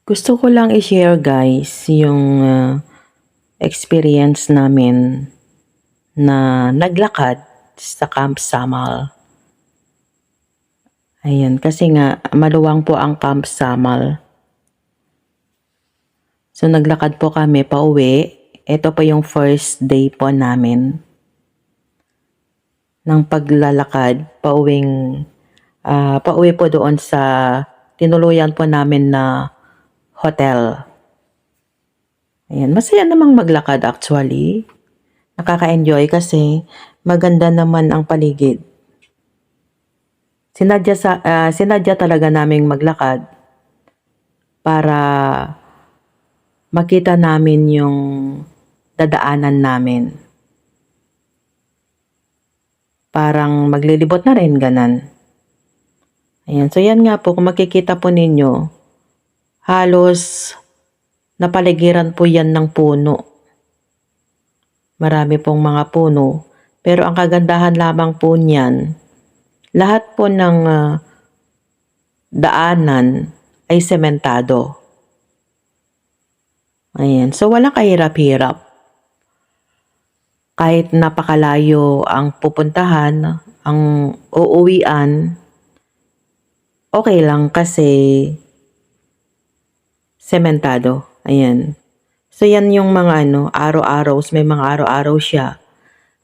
Gusto ko lang i-share guys yung experience namin na naglakad sa Camp Samal. Ayan, kasi nga maluwang po ang Camp Samal. So naglakad po kami pauwi. Ito po yung first day po namin ng paglalakad pauwi po doon sa tinuluyan po namin na hotel. Ayan, masaya namang maglakad actually. Nakaka-enjoy kasi maganda naman ang paligid. Sinadya talaga naming maglakad para makita namin yung dadaanan namin. Parang maglilibot na rin, ganan. Ayan, so yan nga po, kung makikita po ninyo, halos napaligiran po yan ng puno. Marami pong mga puno. Pero ang kagandahan lamang po niyan, lahat po ng daanan ay sementado. Ayan, so walang kahirap-hirap. Kahit napakalayo ang pupuntahan, ang uuwian, okay lang kasi sementado. Ayan. So yan yung mga araw-araw, may mga araw-araw siya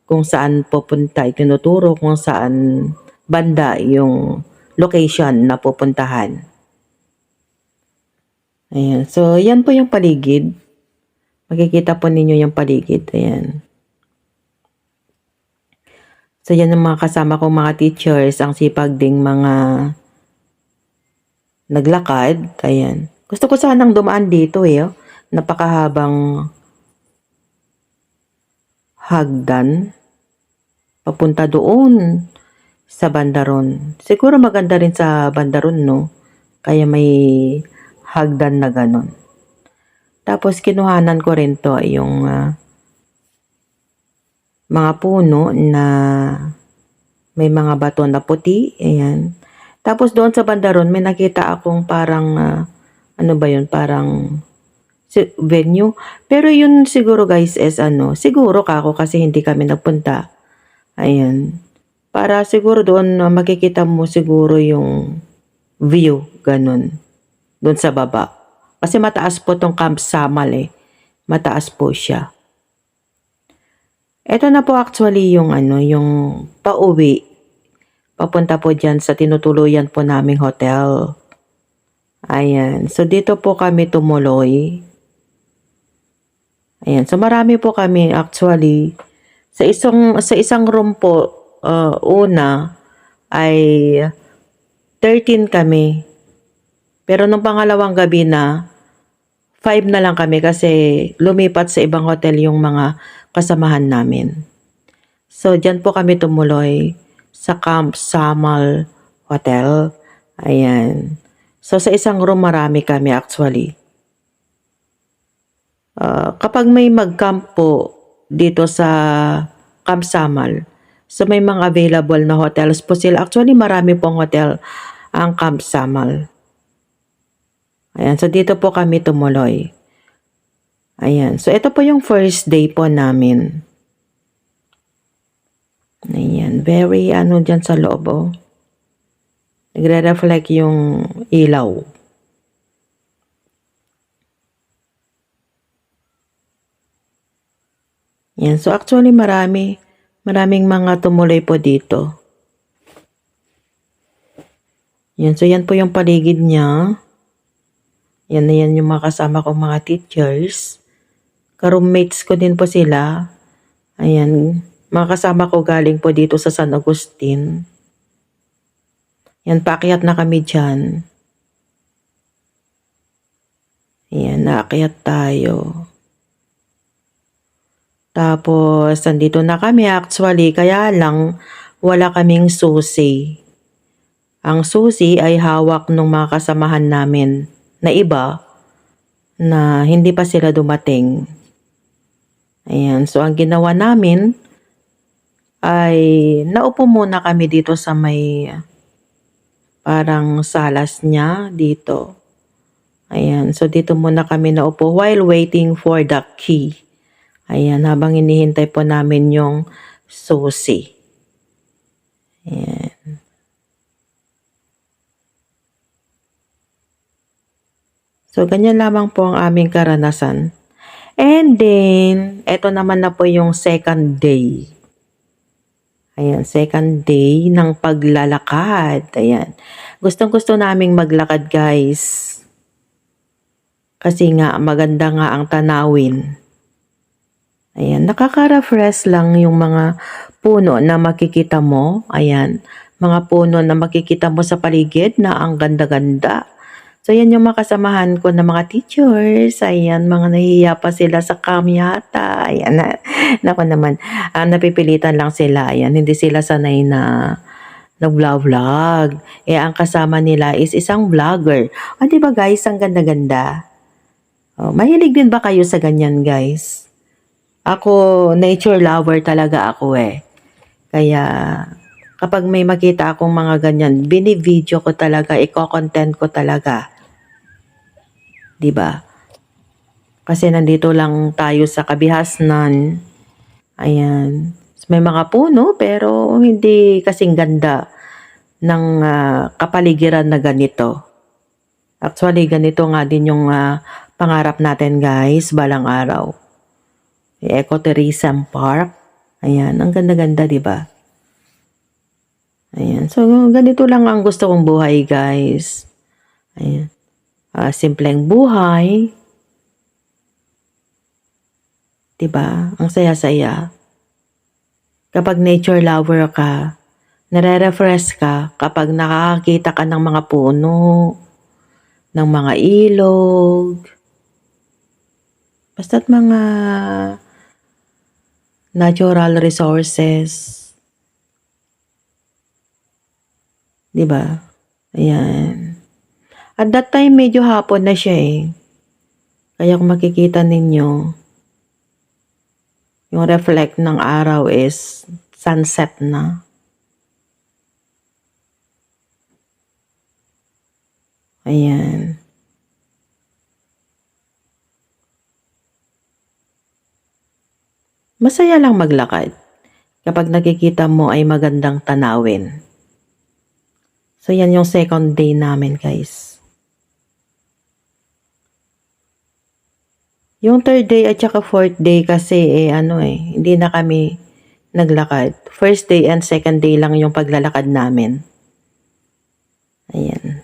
kung saan pupunta, itinuturo kung saan banda yung location na pupuntahan. Ayan. So yan po yung paligid. Makikita po ninyo yung paligid. Ayan. So yan yung mga kasama kong mga teachers, ang sipag ding mga naglakad. Ayan. Gusto ko sanang dumaan dito eh. Napakahabang hagdan. Papunta doon sa Bandaron. Siguro maganda rin sa Bandaron, no? Kaya may hagdan na ganon. Tapos kinuhanan ko rin to yung mga puno na may mga bato na puti. Ayan. Tapos doon sa Bandaron, may nakita akong parang, ano ba yun? Parang venue. Pero yun siguro guys is siguro kako kasi hindi kami nagpunta. Ayan. Para siguro doon makikita mo siguro yung view, ganun. Doon sa baba. Kasi mataas po tong Camp Samal eh. Mataas po siya. Ito na po actually yung yung pauwi. Papunta po dyan sa tinutuluyan po naming hotel. Ayan. So dito po kami tumuloy. Ayan. So marami po kami actually. Sa isang room po, una ay 13 kami. Pero nung pangalawang gabi na, 5 na lang kami kasi lumipat sa ibang hotel yung mga kasamahan namin. So dyan po kami tumuloy sa Camp Samal Hotel. Ayan. So sa isang room marami kami actually. Kapag may mag-camp po dito sa Camp Samal, so may mga available na hotels po sila. Actually marami pong hotel ang Camp Samal. Ayan, so dito po kami tumuloy. Ayan, so ito po yung first day po namin. Ayan, very dyan sa loob oh. Nagre-reflect yung ilaw. Yan. So actually maraming mga tumuloy po dito. Yan. So yan po yung paligid niya. Yan na yan yung mga kasama kong mga teachers. Ka-roommates ko din po sila. Ayan. Mga kasama ko galing po dito sa San Agustin. Yan. Paakyat na kami dyan. Ayan. Naakyat tayo. Tapos, nandito na kami actually, kaya lang wala kaming susi. Ang susi ay hawak ng mga kasamahan namin na iba na hindi pa sila dumating. Ayan, so ang ginawa namin ay naupo muna kami dito sa may parang salas niya dito. Ayan, so dito muna kami naupo while waiting for the key. Ayan, habang hinihintay po namin yung susi. Ayan. So, ganyan lamang po ang aming karanasan. And then, eto naman na po yung second day. Ayan, second day ng paglalakad. Ayan. Gustong-gusto naming maglakad, guys. Kasi nga, maganda nga ang tanawin. Ayan, nakaka-refresh lang yung mga puno na makikita mo. Ayan, mga puno na makikita mo sa paligid na ang ganda-ganda. So, yan yung makasamahan ko na mga teachers. Ayan, mga nahihiya pa sila sa cam yata. Ayan, nako naman, napipilitan lang sila. Ayan, hindi sila sanay na nag-vlog. Eh, ang kasama nila is isang vlogger. O, diba guys, ang ganda-ganda. Oh, mahilig din ba kayo sa ganyan, guys? Ako, nature lover talaga ako eh. Kaya, kapag may makita akong mga ganyan, bini-video ko talaga, i-content ko talaga. 'Di ba? Kasi nandito lang tayo sa kabihasnan. Ayan. May mga puno pero hindi kasing ganda ng kapaligiran na ganito. Actually, ganito nga din yung pangarap natin, guys, balang araw. Ecotourism Park. Ayan, ang ganda-ganda, 'di ba? Ayan. So, ganito lang ang gusto kong buhay, guys. Ayan. Simpleng buhay. 'Di ba? Ang saya-saya. Kapag nature lover ka, nare-refresh ka kapag nakakakita ka ng mga puno, ng mga ilog, basta't mga natural resources. 'Di ba? Ayan. At that time, medyo hapon na siya eh. Kaya kung makikita ninyo, yung reflect ng araw is sunset na. Ayan. Masaya lang maglakad kapag nakikita mo ay magandang tanawin. So, yan yung second day namin, guys. Yung third day at saka fourth day kasi hindi na kami naglakad. First day and second day lang yung paglalakad namin. Ayan.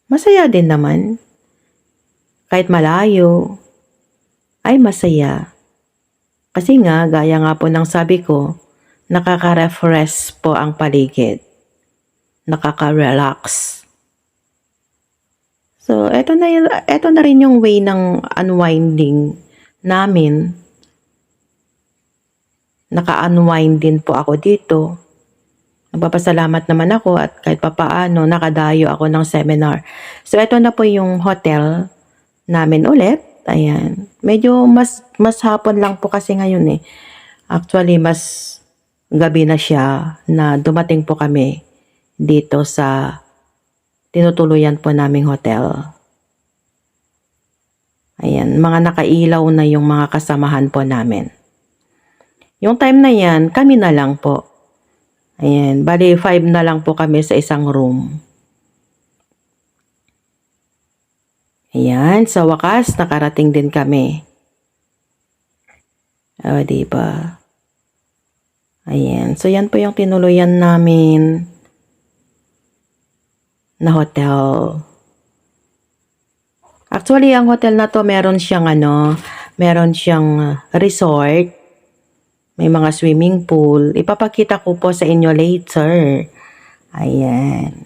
Masaya din naman. Kahit malayo, ay masaya. Kasi nga, gaya nga po ng sabi ko, nakaka-refresh po ang paligid. Nakaka-relax. So, eto na rin yung way ng unwinding namin. Naka-unwind din po ako dito. Nagpapasalamat naman ako at kahit papaano nakadayo ako ng seminar. So, eto na po yung hotel namin ulit. Ayan. Medyo mas hapon lang po kasi ngayon eh. Actually, mas gabi na siya na dumating po kami dito sa tinutuluyan po naming hotel. Ayan, mga nakailaw na yung mga kasamahan po namin. Yung time na yan, kami na lang po. Ayan, bali 5 na lang po kami sa isang room. Ayan, sa wakas, nakarating din kami. O, diba? Ayan, so yan po yung tinuluyan namin na hotel. Actually, ang hotel na to meron siyang resort. May mga swimming pool. Ipapakita ko po sa inyo later. Ayan.